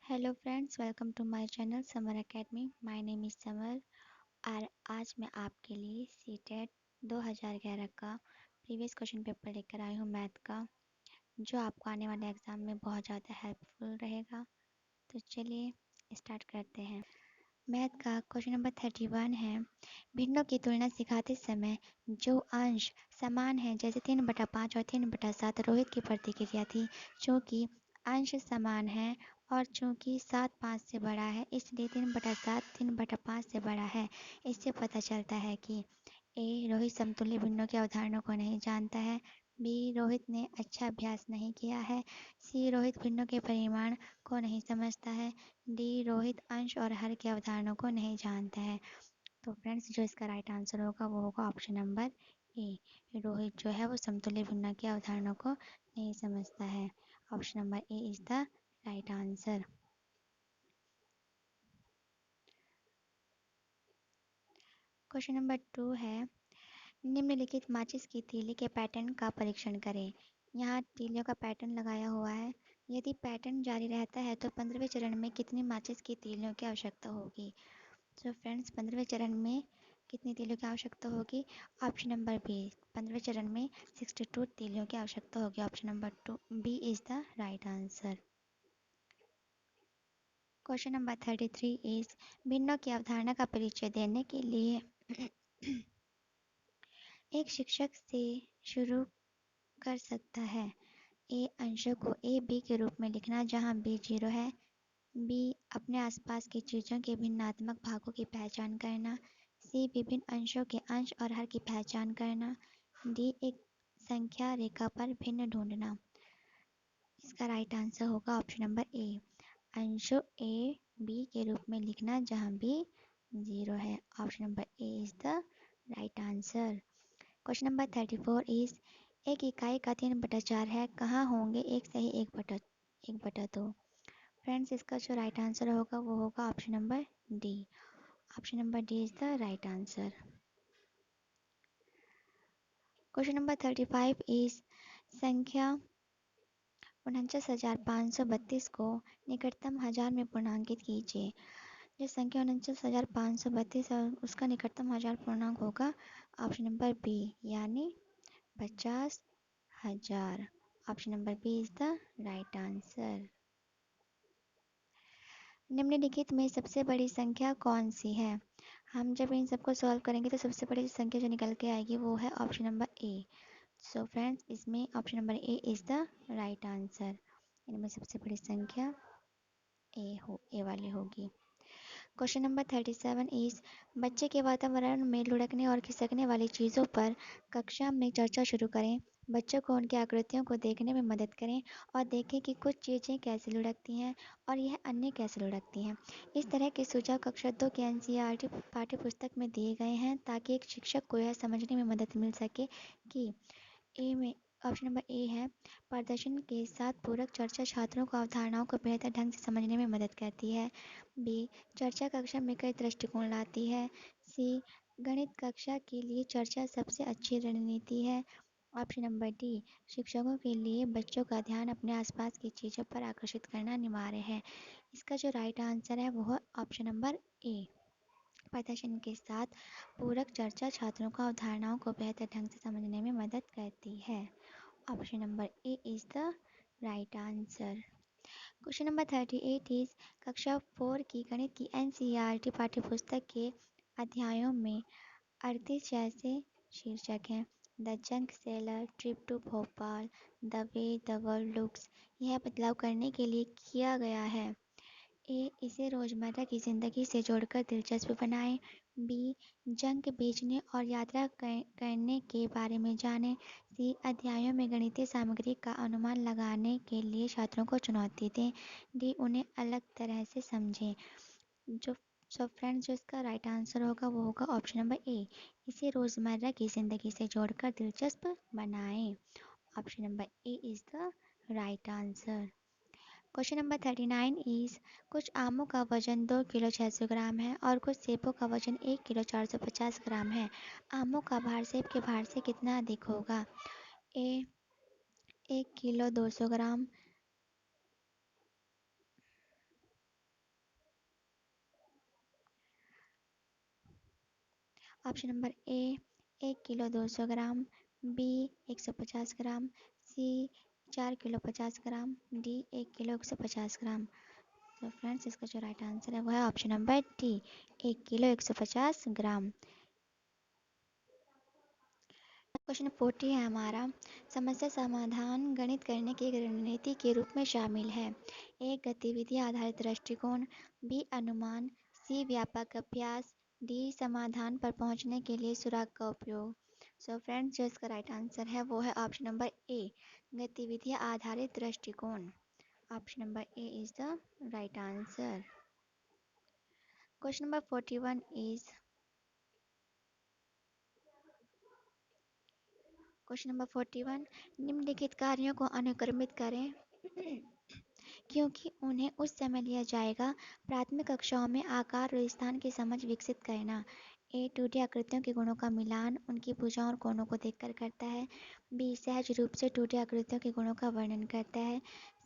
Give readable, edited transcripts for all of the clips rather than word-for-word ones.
Hello friends, welcome to my channel Samar Academy. My name is Samar और आज मैं आपके लिए सीटेट 2011 का प्रीवियस क्वेश्चन पेपर लेकर आई हूँ मैथ का, जो आपको आने वाले एग्ज़ाम में बहुत ज़्यादा हेल्पफुल रहेगा। तो चलिए स्टार्ट करते हैं। मैथ का क्वेश्चन नंबर 31 है। भिन्नों की तुलना सिखाते समय जो अंश समान है, जैसे 3/5 और 3/7 रोहित की प्रतिक्रिया थी। चूँकि अंश समान है और चूँकि 7 5 से बड़ा है, इसलिए 3/7 3/5 से बड़ा है। इससे पता चलता है कि ए. रोहित समतुल्य भिन्नों की अवधारणा को नहीं जानता है। बी. रोहित ने अच्छा अभ्यास नहीं किया है। सी. रोहित भिन्नों के परिमाण को नहीं समझता है। डी. रोहित अंश और हर की अवधारणा को नहीं जानता है। तो फ्रेंड्स, जो इसका राइट आंसर होगा वो होगा ऑप्शन नंबर ए। रोहित जो है वो समतुल्य भिन्नों की अवधारणा को नहीं समझता है। Option number A is the right answer. Question number 2 है। निम्नलिखित माचिस की तीली के पैटर्न का परीक्षण करें। यहाँ तीलियों का पैटर्न लगाया हुआ है। यदि पैटर्न जारी रहता है तो 15वें चरण में कितनी माचिस की तीलियों की आवश्यकता होगी। तो फ्रेंड्स, 15वें चरण में कितनी तीलियों की आवश्यकता होगी। ऑप्शन नंबर बी, 15वें चरण में 62 तीलियों की आवश्यकता होगी। Option number B is the right answer. Question number 33 is भिन्नों की अवधारणा का परिचय देने के लिए एक शिक्षक से शुरू कर सकता है। ए. अंशों को ए बी के रूप में लिखना जहां बी 0 है। बी. अपने आसपास की चीज़ों के भिन्नात्मक भागों की पहचान करना। सी. विभिन्न अंशों के अंश और हर की पहचान करना। डी. एक संख्या रेखा पर भिन्न ढूंढना। इसका राइट आंसर होगा ऑप्शन नंबर ए, अंशों ए बी के रूप में लिखना जहां बी 0 है। Option number A is the right answer. Question number 34 is एक इकाई का 3/4 है, कहाँ होंगे एक सही 1/2। फ्रेंड्स, इसका जो राइट आंसर होगा वो होगा option number D. Option number D is the right answer. Question number 35 is संख्या 49,532 को निकटतम हजार में पूर्णांकित कीजिए। जो संख्या 49,532 है उसका निकटतम हजार पूर्णांक होगा ऑप्शन नंबर बी, यानी 50,000। Option number B is the right answer. निम्नलिखित में सबसे बड़ी संख्या कौन सी है। हम जब इन सबको सॉल्व करेंगे तो सबसे बड़ी संख्या जो निकल के आएगी वो है option number A. So friends, इसमें option number A is the right answer. इनमें सबसे बड़ी संख्या ए वाली होगी। क्वेश्चन नंबर 37 इज बच्चे के वातावरण में लुढ़कने और खिसकने वाली चीज़ों पर कक्षा में चर्चा शुरू करें। बच्चों को उनकी आकृतियों को देखने में मदद करें और देखें कि कुछ चीज़ें कैसे लुढ़कती हैं और यह अन्य कैसे लुढ़कती हैं। इस तरह के सुझाव कक्षा 2 के एनसीईआरटी पाठ्यपुस्तक में दिए गए हैं ताकि एक शिक्षक को यह समझने में मदद मिल सके कि ए में ऑप्शन नंबर ए है, प्रदर्शन के साथ पूरक चर्चा छात्रों को अवधारणाओं को बेहतर ढंग से समझने में मदद करती है। बी. चर्चा कक्षा में कई दृष्टिकोण लाती है। सी. गणित कक्षा के लिए चर्चा सबसे अच्छी रणनीति है। Option number D. शिक्षकों के लिए बच्चों का ध्यान अपने आसपास की चीज़ों पर आकर्षित करना अनिवार्य है। इसका जो राइट आंसर है वो है ऑप्शन नंबर ए, प्रदर्शन के साथ पूरक चर्चा छात्रों को अवधारणाओं को बेहतर ढंग से समझने में मदद करती है। Option number A is the right answer. Question number 38 is कक्षा 4 की गणित की एनसीईआरटी पाठ्यपुस्तक के अध्यायों में 38 जैसे शीर्षक हैं। The junk seller, trip to Bhopal, the way the world looks. यह बदलाव करने के लिए किया गया है। ए. इसे रोज़मर्रा की ज़िंदगी से जोड़कर दिलचस्प बनाएं। बी. जंक बेचने और यात्रा करने के बारे में जानें। सी. अध्यायों में गणितीय सामग्री का अनुमान लगाने के लिए छात्रों को चुनौती दें। डी. उन्हें अलग तरह से समझें। जो फ्रेंड्स, जो इसका राइट आंसर होगा वो होगा ऑप्शन नंबर ए, इसे रोज़मर्रा की ज़िंदगी से जोड़कर दिलचस्प बनाएं। Option number A is the right answer. Question number 39 is कुछ आमों का वजन 2 किलो 600 ग्राम है और कुछ सेबों का वजन 1 किलो 450 ग्राम है। आमों का भार सेब के भार से कितना अधिक होगा। A. 1 kilo 200 gram, option number A 1 kilo 200 gram, B 150 gram, C 4 kilo 50 gram, D 1 kilo 150 gram. तो फ्रेंड्स इसका जो राइट आंसर है वो है option number D 1 kilo 150 gram. Question 40 है हमारा। समस्या समाधान गणित करने की एक रणनीति के रूप में शामिल है। ए गतिविधि आधारित दृष्टिकोण, बी अनुमान, सी व्यापक अभ्यास, डी समाधान पर पहुंचने के लिए सुराग का उपयोग। सो फ्रेंड्स जो इसका राइट आंसर है वो है ऑप्शन नंबर ए गतिविधि आधारित दृष्टिकोण। Option number A is the right answer. Question number 41 is question number 41 निम्नलिखित कार्यों को अनुक्रमित करें क्योंकि उन्हें उस समय लिया जाएगा। प्राथमिक कक्षाओं में आकार और स्थान की समझ विकसित करना। ए 2D आकृतियों के गुणों का मिलान उनकी भुजाओं और कोणों को देखकर करता है। बी सहज रूप से 2D आकृतियों के गुणों का वर्णन करता है।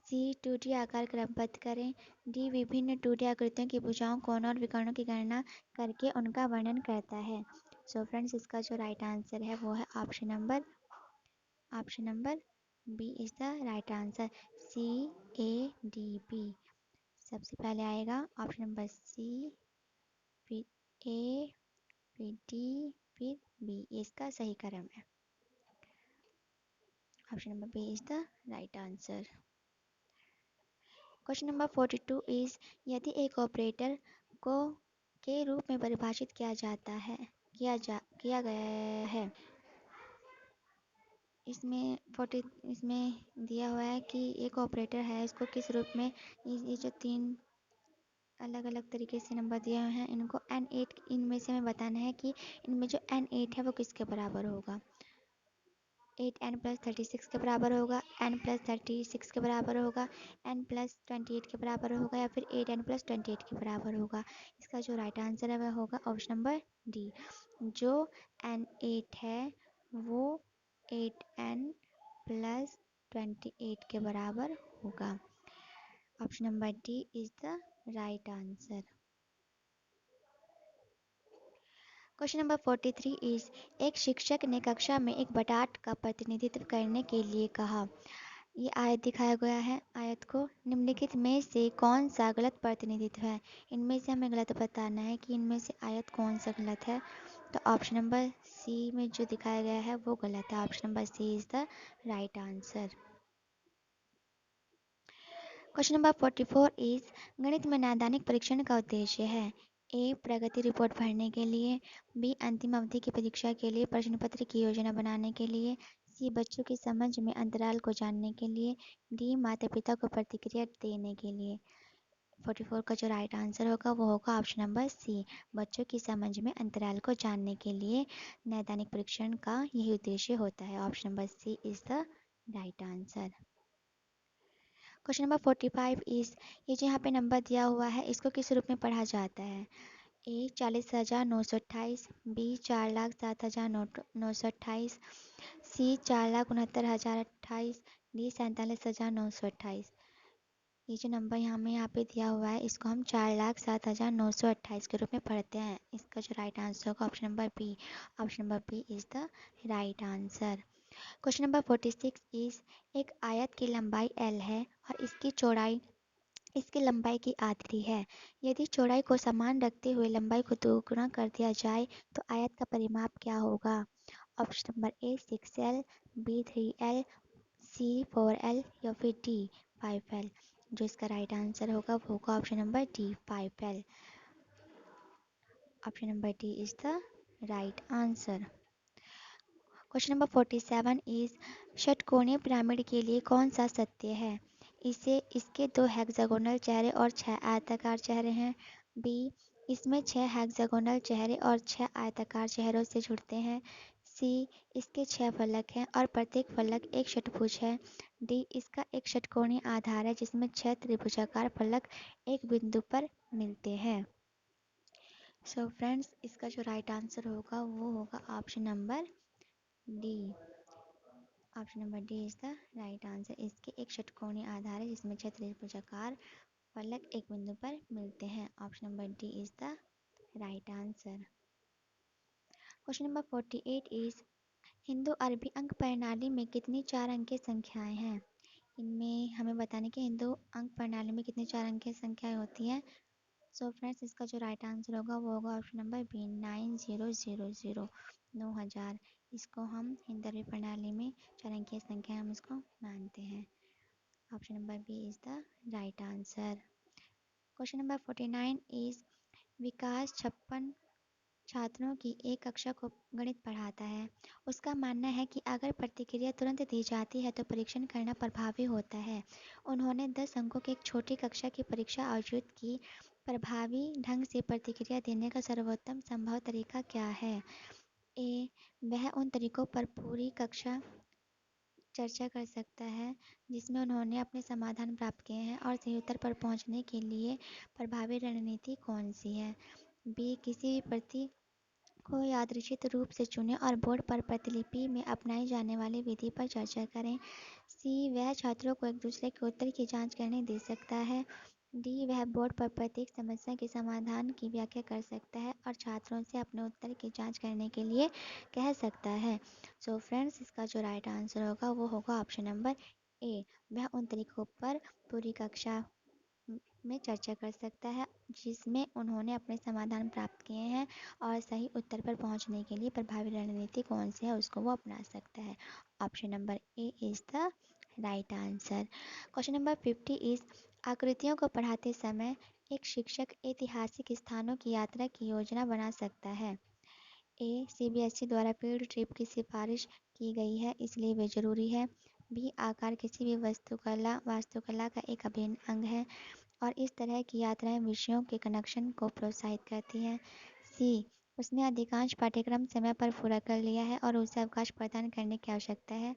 सी 2D आकार क्रमबद्ध करें। डी विभिन्न 2D आकृतियों की भुजाओं कोणों और विकर्णों की गणना करके उनका वर्णन करता है। सो फ्रेंड्स इसका जो राइट आंसर है वो है option number B is the right answer. C A D B सबसे पहले आएगा ऑप्शन नंबर सी, फिर ए, फिर डी, फिर बी। इसका सही क्रम है। Option number B is the right answer. Question number 42 is यदि एक ऑपरेटर को के रूप में परिभाषित किया गया है। इसमें दिया हुआ है कि एक ऑपरेटर है, इसको किस रूप में ये जो 3 अलग अलग तरीके से नंबर दिए हुए हैं इनको n8 इनमें से हमें बताना है कि इनमें जो n8 है वो किसके बराबर होगा। 8n+36 के बराबर होगा, n+36 के बराबर होगा, n+28 के बराबर होगा या फिर 8n+28 के बराबर होगा। इसका जो राइट आंसर है वह होगा ऑप्शन नंबर डी। जो n8 है वो 8n+28 के बराबर होगा। Option number D is the right answer. Question number 43 is एक शिक्षक ने कक्षा में एक बटाट का प्रतिनिधित्व करने के लिए कहा। ये आयत दिखाया गया है। आयत को निम्नलिखित में से कौन सा गलत प्रतिनिधित्व है। इनमें से हमें गलत बताना है कि इनमें से आयत कौन सा गलत है। तो ऑप्शन नंबर सी में जो दिखाया गया है वो गलत है। Option number C is the right answer. Question number 44 is गणित में नैदानिक परीक्षण का उद्देश्य है। ए प्रगति रिपोर्ट भरने के लिए, बी अंतिम अवधि की परीक्षा के लिए प्रश्न पत्र की योजना बनाने के लिए, सी बच्चों की समझ में अंतराल को जानने के लिए, डी माता पिता को प्रतिक्रिया देने के लिए। 44 का जो राइट आंसर होगा वो होगा ऑप्शन नंबर सी बच्चों की समझ में अंतराल को जानने के लिए नैदानिक परीक्षण का यही उद्देश्य होता है। Option number C is the right answer. Question number 45 is ये जो यहाँ पे नंबर दिया हुआ है इसको किस रूप में पढ़ा जाता है। ए 40,928, बी 4,07,928, सी 4,69,028, डी 47,928। ये जो नंबर यहाँ पे दिया हुआ है इसको हम 4,07,928 के रूप में पढ़ते हैं। इसका जो राइट आंसर होगा option number B. Option number B is the right answer. Question number 46 is एक आयत की लंबाई l है और इसकी लंबाई की आधी है। यदि चौड़ाई को समान रखते हुए लंबाई को दोगुना कर दिया जाए तो आयत का परिमाप क्या होगा। Option number A 6l, B 3l, C 4l या फिर डी 5l। जो इसका राइट आंसर होगा वो होगा option number D 5l। Option number D is the right answer. Question number 47 is षटकोणीय पिरामिड के लिए कौन सा सत्य है। इसके 2 हेक्सागोनल चेहरे और 6 आयताकार चेहरे हैं। बी इसमें 6 हेक्सागोनल चेहरे और 6 आयताकार चेहरों से जुड़ते हैं। सी इसके 6 फलक हैं और प्रत्येक फलक एक षटभुज है। डी इसका एक षटकोणीय आधार है जिसमें 6 त्रिभुजाकार फलक एक बिंदु पर मिलते हैं। सो फ्रेंड्स इसका जो राइट आंसर होगा वो होगा option number D. Option number D is the right answer. इसके एक षटकोणीय आधार है जिसमें 6 त्रिभुजाकार फलक एक बिंदु पर मिलते हैं। Option number D is the right answer. Question number 48 is Hindu अरबी अंक प्रणाली में कितनी 4 अंकीय संख्याएं हैं? इनमें हमें बताने की हिंदू अंक प्रणाली में कितनी 4 अंकीय संख्याएं होती हैं। सो फ्रेंड्स, इसका जो राइट आंसर होगा वो होगा ऑप्शन नंबर बी 9000, 9000। इसको हम हिंदू अरबी प्रणाली में 4 अंकीय संख्या हम इसको मानते हैं। Option number B is the right answer. Question number 49 is Vikas 56 छात्रों की एक कक्षा को गणित पढ़ाता है। उसका मानना है कि अगर प्रतिक्रिया तुरंत दी जाती है तो परीक्षण करना प्रभावी होता है। उन्होंने 10 अंकों की एक छोटी कक्षा की परीक्षा आयोजित की। प्रभावी ढंग से प्रतिक्रिया देने का सर्वोत्तम संभव तरीका क्या है? ए, वह उन तरीकों पर पूरी कक्षा चर्चा कर सकता है जिसमें उन्होंने अपने समाधान प्राप्त किए हैं और सही उत्तर पर पहुंचने के लिए प्रभावी रणनीति कौन सी है? बी, किसी भी प्रति को यादृच्छिक रूप से चुनें और बोर्ड पर प्रतिलिपि में अपनाई जाने वाली विधि पर चर्चा करें। सी, वह छात्रों को एक दूसरे के उत्तर की जांच करने दे सकता है। डी, वह बोर्ड पर प्रत्येक समस्या के समाधान की व्याख्या कर सकता है और छात्रों से अपने उत्तर की जांच करने के लिए कह सकता है। सो फ्रेंड्स, इसका जो राइट आंसर होगा वो होगा ऑप्शन नंबर ए, वह उन तरीकों पर पूरी कक्षा में चर्चा कर सकता है जिसमें उन्होंने अपने समाधान प्राप्त किए हैं और सही उत्तर पर पहुंचने के लिए प्रभावी रणनीति कौन सी है उसको वो अपना सकता है। Option number A is the right answer. Question number 50 is आकृतियों को पढ़ाते समय एक शिक्षक ऐतिहासिक स्थानों की यात्रा की योजना बना सकता है। ए, सीबीएसई द्वारा फील्ड ट्रिप की सिफारिश की गई है इसलिए वे जरूरी है। बी, आकार किसी भी वास्तुकला का एक अभिन्न अंग है और इस तरह की यात्राएं विषयों के कनेक्शन को प्रोत्साहित करती हैं। सी, उसने अधिकांश पाठ्यक्रम समय पर पूरा कर लिया है और उसे अवकाश प्रदान करने की आवश्यकता है।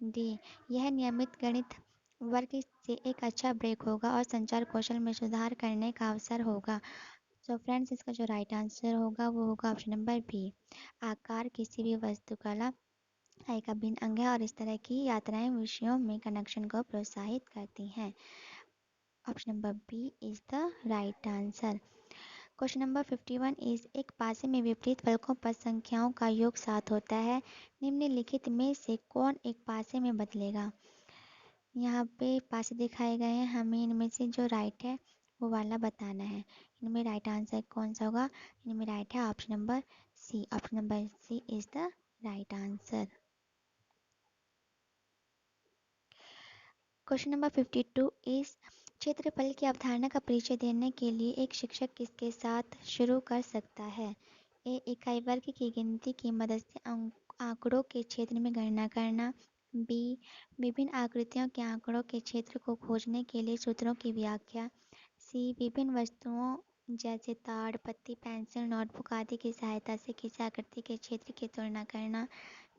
डी, यह नियमित गणित वर्ग से एक अच्छा ब्रेक होगा और संचार कौशल में सुधार करने का अवसर होगा। सो फ्रेंड्स, इसका जो राइट आंसर होगा वो होगा ऑप्शन नंबर बी, आकार किसी भी वास्तुकला का एक अभिन्न अंग है और इस तरह की यात्राएं विषयों में कनेक्शन को प्रोत्साहित करती हैं। Option number B is the right answer. Question number 51 is एक पासे में विपरीत फलकों पर संख्याओं का योग 7 होता है। निम्नलिखित में से कौन एक पासे में बदलेगा? यहाँ पे पासे दिखाए गए हैं, हमें इनमें से जो राइट है वो वाला बताना है। इनमें राइट आंसर कौन सा होगा? इनमें राइट है option number C. Option number C is the right answer. Question number 52 is क्षेत्रफल की अवधारणा का परिचय देने के लिए एक शिक्षक किसके साथ शुरू कर सकता है? ए, इकाई वर्ग की गिनती की मदद से आंकड़ों के क्षेत्र में गणना करना। बी, विभिन्न आकृतियों के आंकड़ों के क्षेत्र को खोजने के लिए सूत्रों की व्याख्या। सी, विभिन्न वस्तुओं जैसे ताड़ पत्ती पेंसिल नोटबुक आदि की सहायता से किसी आकृति के क्षेत्र की तुलना करना।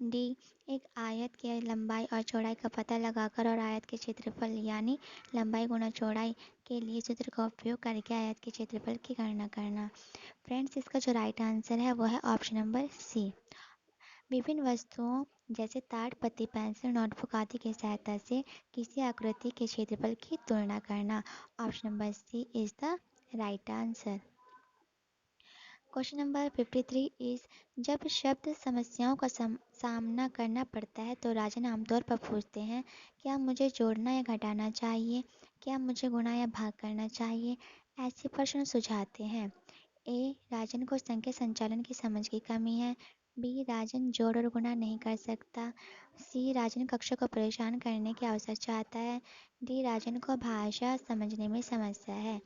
डी, एक आयत की लंबाई और चौड़ाई का पता लगाकर और आयत के क्षेत्रफल यानी लंबाई गुणा चौड़ाई के लिए सूत्र का उपयोग करके आयत के क्षेत्रफल की गणना करना। फ्रेंड्स, इसका जो राइट आंसर है वो है ऑप्शन नंबर सी, विभिन्न वस्तुओं जैसे ताड़ पत्ती पेंसिल नोटबुक आदि की सहायता से किसी आकृति के क्षेत्रफल की तुलना करना। Option number C is the right answer. Question number 53 is जब शब्द समस्याओं का सामना करना पड़ता है तो राजन आमतौर पर पूछते हैं, क्या मुझे जोड़ना या घटाना चाहिए? क्या मुझे गुणा या भाग करना चाहिए? ऐसे प्रश्न सुझाते हैं। ए, राजन को संख्या संचालन की समझ की कमी है। बी, राजन जोड़ और गुणा नहीं कर सकता। सी, राजन कक्षा को परेशान करने के अवसर चाहता है। डी, राजन को भाषा समझने में समस्या है।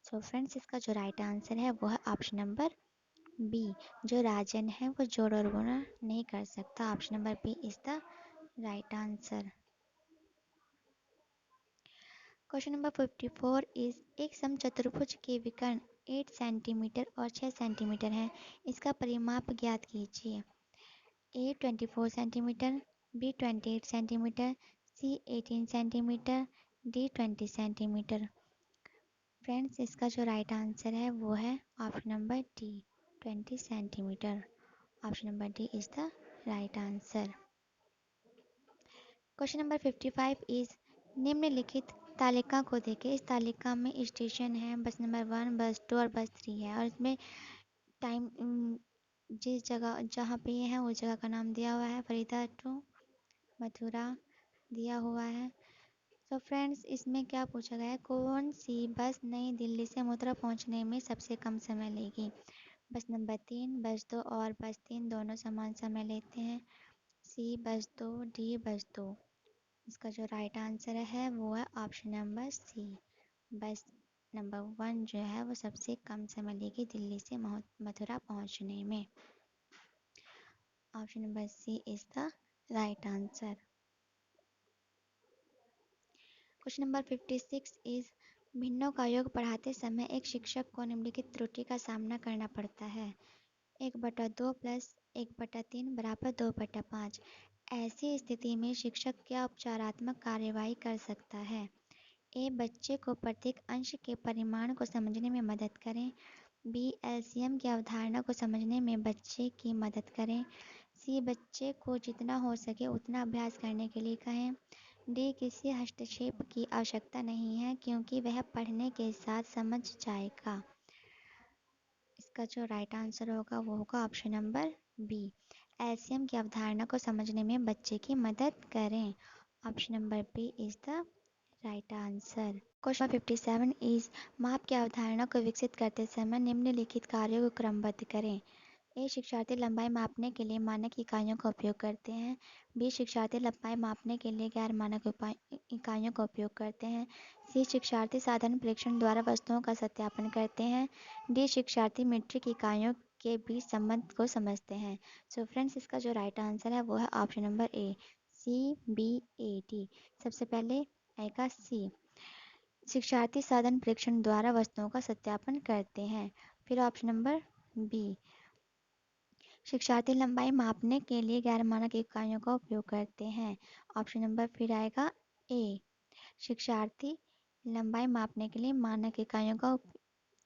सो फ्रेंड्स, इसका जो राइट आंसर है वो है ऑप्शन नंबर बी, जो राजन है वो जोड़ और गुणा नहीं कर सकता। Option number B is the right answer. Question number 54 is एक समचतुर्भुज के विकर्ण 8 सेंटीमीटर और 6 सेंटीमीटर है। इसका परिमाप ज्ञात कीजिए। ए, 24 सेंटीमीटर, बी, 28 सेंटीमीटर, सी, 18 सेंटीमीटर, डी, 20 सेंटीमीटर। फ्रेंड्स, इसका जो राइट आंसर है वो है option number D, 20 centimetre. Option number D is the right answer. Question number 55 is निम्नलिखित तालिका को देखें। इस तालिका में स्टेशन है, बस नंबर 1, बस 2 और बस 3 है और इसमें टाइम जिस जगह जहाँ पे ये है उस जगह का नाम दिया हुआ है। फरीदा टू मथुरा दिया हुआ है। तो फ्रेंड्स इसमें क्या पूछा गया है, कौन सी बस नई दिल्ली से मथुरा पहुंचने में सबसे कम समय लेगी। बस नंबर 3, बस 2 और बस 3 दोनों समान समय लेते हैं। सी बस 2, डी बस 2। इसका जो राइट आंसर है वो है ऑप्शन नंबर सी। बस नंबर 1 जो है वो सबसे कम समय लेगी दिल्ली से मथुरा पहुंचने में। Option number C is the right answer. Question number 56 is भिन्नों का योग पढ़ाते समय एक शिक्षक को निम्नलिखित त्रुटि का सामना करना पड़ता है। 1/2 प्लस 1/3 बराबर 2/5। ऐसी स्थिति में शिक्षक क्या उपचारात्मक कार्यवाही कर सकता है। ए बच्चे को प्रत्येक अंश के परिमाण को समझने में मदद करें। बी एलसीएम की अवधारणा को समझने में बच्चे की मदद करें। सी बच्चे को जितना हो सके उतना अभ्यास करने के लिए कहें। डी किसी हस्तक्षेप की आवश्यकता नहीं है क्योंकि वह पढ़ने के साथ समझ जाएगा। इसका जो राइट आंसर होगा वो होगा ऑप्शन नंबर बी। एलसीएम की अवधारणा को समझने में बच्चे की मदद करें। Option number B is the right answer. Question 57 is माप की अवधारणा को विकसित करते समय निम्नलिखित कार्यों को क्रमबद्ध करें। ए शिक्षार्थी लंबाई मापने के लिए मानक इकाइयों का उपयोग करते हैं। बी शिक्षार्थी लंबाई मापने के लिए गैर मानक इकाइयों का उपयोग करते हैं। सी शिक्षार्थी साधारण परीक्षण द्वारा वस्तुओं का सत्यापन करते हैं। डी शिक्षार्थी मीट्रिक इकाइयों के बीच संबंध को समझते हैं। सो फ्रेंड्स इसका जो राइट आंसर है वो है option number A, C B A D. सबसे पहले आएगा सी, शिक्षार्थी साधन परीक्षण द्वारा वस्तुओं का सत्यापन करते हैं। फिर ऑप्शन नंबर बी, शिक्षार्थी लंबाई मापने के लिए गैर मानक इकाइयों का उपयोग करते हैं। ऑप्शन नंबर फिर आएगा ए, शिक्षार्थी लंबाई मापने के लिए मानक इकाइयों का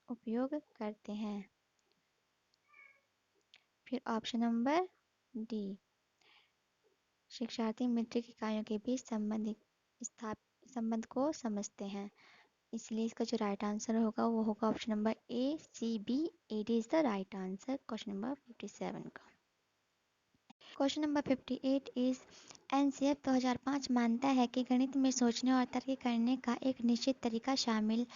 उपयोग करते हैं। फिर ऑप्शन नंबर डी, शिक्षार्थी मीट्रिक इकाइयों के बीच संबंध को समझते हैं। इसलिए इसका जो राइट आंसर होगा वो होगा option number A, C B A D is the right answer question number 57 का। क्वेश्चन नंबर 58 इज एनसीएफ 2005 मानता है कि गणित में सोचने और तर्क करने का एक निश्चित तरीका शामिल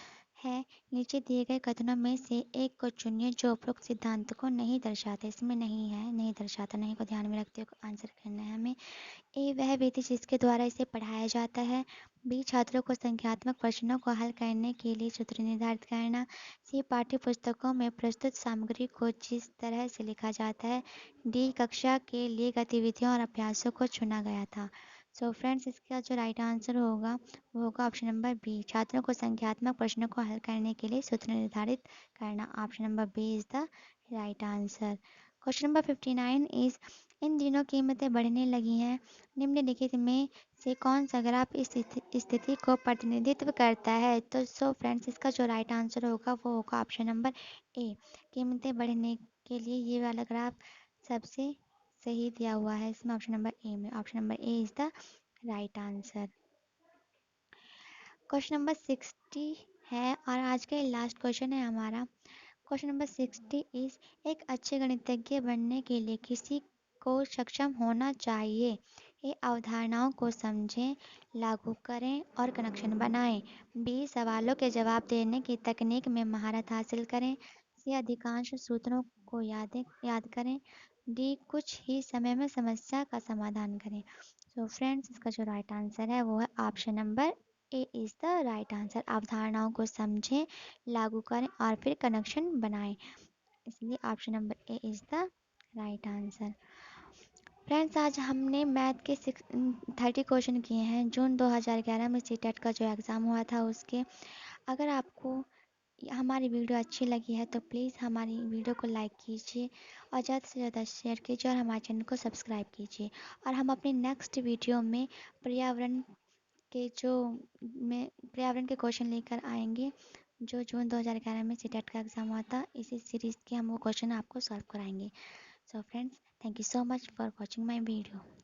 है। नीचे दिए गए कथनों में से एक को चुनिए जो उपरोक्त सिद्धांत को नहीं दर्शाते। इसमें नहीं है, नहीं दर्शाता, नहीं को ध्यान में रखते हुए आंसर करना है हमें। ए वह विधि जिसके द्वारा इसे पढ़ाया जाता है। बी छात्रों को संख्यात्मक प्रश्नों को हल करने के लिए सूत्र निर्धारित करना। सी पाठ्य पुस्तकों में प्रस्तुत सामग्री को जिस तरह से लिखा जाता है। डी कक्षा के लिए गतिविधियों और अभ्यासों को चुना गया था। सो फ्रेंड्स इसका जो राइट आंसर होगा वो होगा ऑप्शन नंबर बी, छात्रों को संख्यात्मक प्रश्नों को हल करने के लिए सूत्र निर्धारित करना। Option number B is the right answer. Question number 59 is इन दिनों कीमतें बढ़ने लगी हैं। निम्नलिखित में से कौन सा ग्राफ इस स्थिति को प्रतिनिधित्व करता है। तो सो फ्रेंड्स इसका जो राइट आंसर होगा वो होगा ऑप्शन नंबर ए, कीमतें बढ़ने के लिए ये वाला ग्राफ सबसे सही दिया हुआ है इसमें ऑप्शन नंबर ए में। Option number A is the right answer. Question number 60 है और आज का लास्ट क्वेश्चन है हमारा। क्वेश्चन नंबर 60 इज एक अच्छे गणितज्ञ बनने के लिए किसी को सक्षम होना चाहिए। ए अवधारणाओं को समझें, लागू करें और कनेक्शन बनाएं। बी सवालों के जवाब देने की तकनीक में महारत हासिल करें। सी अधिकांश सूत्रों को याद करें। डी कुछ ही समय में समस्या का समाधान करें। सो फ्रेंड्स इसका जो राइट आंसर है वो है option number A is the right answer. अवधारणाओं को समझें, लागू करें और फिर कनेक्शन बनाएं। इसलिए option number A is the right answer. Friends आज हमने मैथ के 30 क्वेश्चन किए हैं जून 2011 में सीटेट का जो एग्ज़ाम हुआ था उसके। अगर आपको हमारी वीडियो अच्छी लगी है तो प्लीज़ हमारी वीडियो को लाइक कीजिए और ज़्यादा से ज़्यादा शेयर कीजिए और हमारे चैनल को सब्सक्राइब कीजिए। और हम अपनी नेक्स्ट वीडियो में पर्यावरण के पर्यावरण के क्वेश्चन लेकर आएंगे जो जून 2011 में सीटेट का एग्ज़ाम हुआ था। इसी सीरीज़ के हम वो क्वेश्चन आपको सॉल्व कराएंगे। So friends, thank you so much for watching my video.